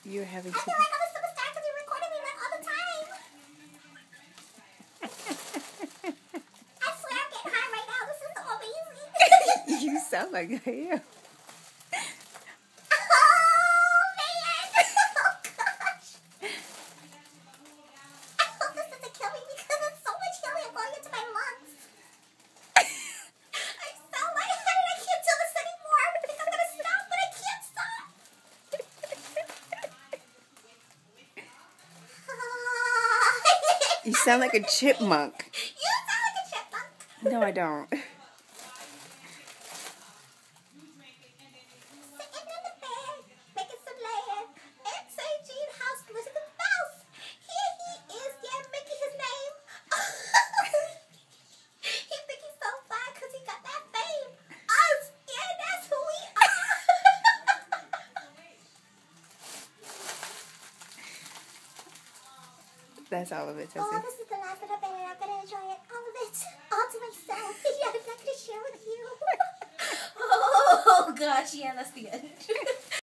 You're having I feel like I'm a superstar because you're recording me like all the time. I swear I'm getting high right now. This is so amazing. You sound like hell. Oh, man. Oh, gosh. I hope this doesn't kill me because it's so much helium going into my lungs. I'm so lightheaded. I can't do this anymore. I think I'm going to stop, but I can't stop. You sound like a chipmunk. You sound like a chipmunk. No, I don't. Sitting in the bed, making some land. It's a Gene House, listen to the mouse. Here he is, yeah, Mickey his name. He think he's so fly because he got that fame. Us, yeah, that's who we are. That's all of it, Oh, Tessie. this is the last little bit and I'm going to enjoy it. All of it. All to myself. Yeah, I'm not going to share with you. Oh, gosh, yeah, that's the end.